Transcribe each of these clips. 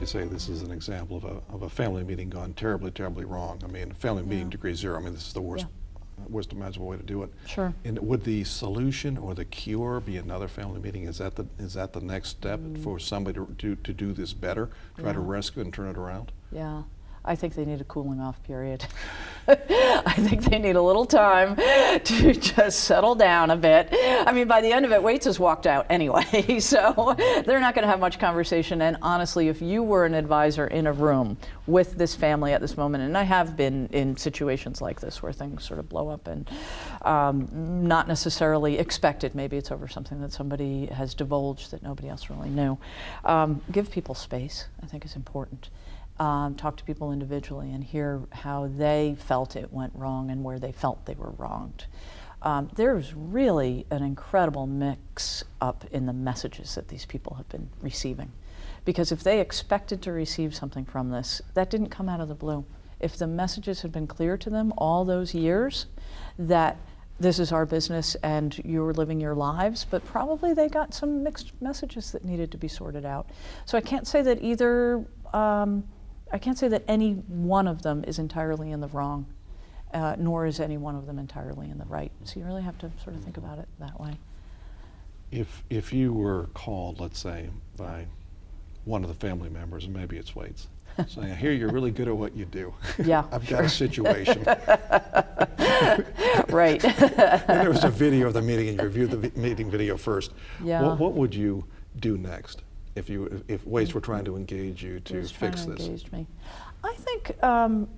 to say this is an example of a family meeting gone terribly, terribly wrong. I mean, family meeting degree zero. I mean, this is the worst, worst imaginable way to do it. Sure. And would the solution or the cure be another family meeting? Is that the next step for somebody to do this better? Try to rescue and turn it around? Yeah. I think they need a cooling off period. I think they need a little time to just settle down a bit. I mean, by the end of it, Waits has walked out anyway, so they're not going to have much conversation. And honestly, if you were an advisor in a room with this family at this moment, and I have been in situations like this where things sort of blow up and not necessarily expected, maybe it's over something that somebody has divulged that nobody else really knew. Give people space, I think, is important. Talk to people individually and hear how they felt it went wrong and where they felt they were wronged. There's really an incredible mix up in the messages that these people have been receiving. Because if they expected to receive something from this, that didn't come out of the blue. If the messages had been clear to them all those years that this is our business and you're living your lives, but probably they got some mixed messages that needed to be sorted out. So I can't say that either I can't say that any one of them is entirely in the wrong, nor is any one of them entirely in the right. So you really have to sort of think about it that way. If you were called, let's say, by one of the family members, and maybe it's Waits, saying, I hear you're really good at what you do. Yeah, I've got a situation. Right. And there was a video of the meeting, and you reviewed the meeting video first. Yeah. What would you do next if Waits were trying to engage you to fix this? Engaged me. I think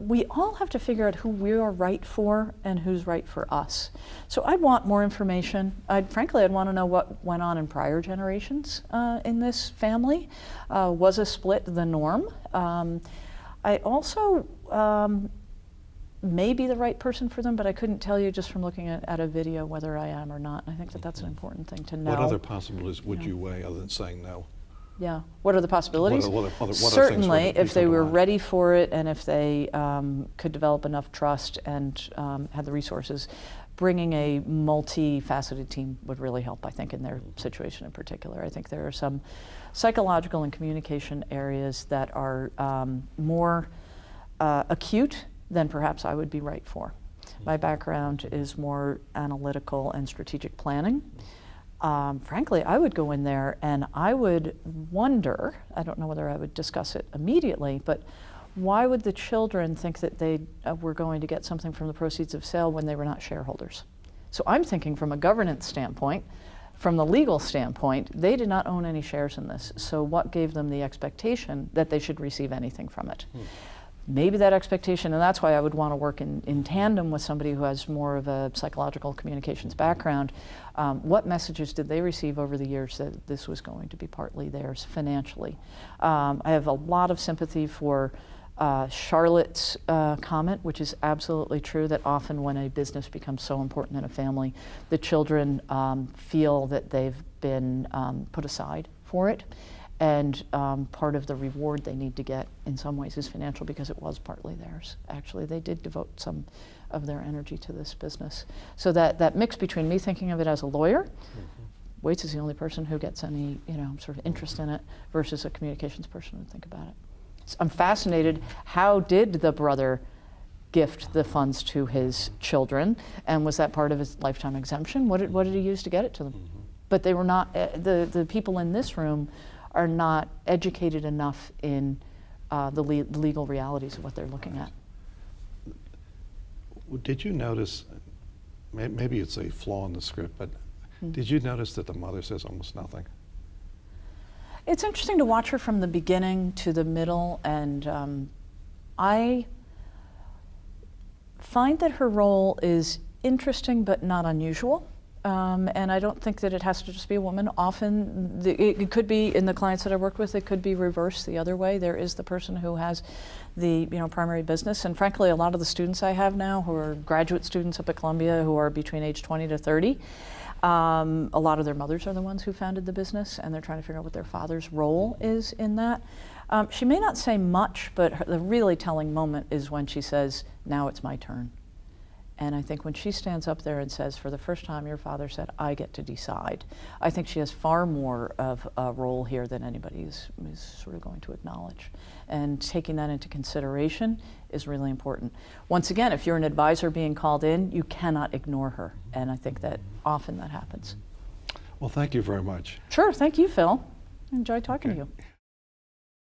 we all have to figure out who we are right for and who's right for us. So I'd want more information. Frankly, I'd want to know what went on in prior generations in this family. Was a split the norm? I also may be the right person for them, but I couldn't tell you just from looking at a video whether I am or not. And I think that that's an important thing to know. What other possibilities would you weigh other than saying no? Yeah. What are the possibilities? What Certainly, if they were ready for it and if they could develop enough trust and had the resources, bringing a multifaceted team would really help, I think, in their situation in particular. I think there are some psychological and communication areas that are more acute than perhaps I would be right for. My background is more analytical and strategic planning. Frankly, I would go in there and I would wonder, I don't know whether I would discuss it immediately, but why would the children think that they were going to get something from the proceeds of sale when they were not shareholders? So I'm thinking from a governance standpoint, from the legal standpoint, they did not own any shares in this. So what gave them the expectation that they should receive anything from it? Maybe that expectation, and that's why I would want to work in tandem with somebody who has more of a psychological communications background. What messages did they receive over the years that this was going to be partly theirs financially? I have a lot of sympathy for Charlotte's comment, which is absolutely true, that often when a business becomes so important in a family, the children feel that they've been put aside for it. And part of the reward they need to get in some ways is financial because it was partly theirs. Actually, they did devote some of their energy to this business. So that mix between me thinking of it as a lawyer, Waits is the only person who gets any sort of interest in it, versus a communications person would think about it. So I'm fascinated, how did the brother gift the funds to his children? And was that part of his lifetime exemption? What did he use to get it to them? But they were not, the people in this room are not educated enough in the legal realities of what they're looking at. Did you notice, maybe it's a flaw in the script, but did you notice that the mother says almost nothing? It's interesting to watch her from the beginning to the middle, and I find that her role is interesting but not unusual. And I don't think that it has to just be a woman. Often, it could be, in the clients that I worked with, it could be reversed the other way. There is the person who has the primary business. And frankly, a lot of the students I have now who are graduate students up at Columbia who are between age 20 to 30, a lot of their mothers are the ones who founded the business, and they're trying to figure out what their father's role is in that. She may not say much, but the really telling moment is when she says, "Now it's my turn." And I think when she stands up there and says, for the first time, your father said, I get to decide, I think she has far more of a role here than anybody is sort of going to acknowledge. And taking that into consideration is really important. Once again, if you're an advisor being called in, you cannot ignore her. And I think that often that happens. Well, thank you very much. Sure, thank you, Phil. Enjoyed talking to Okay. you.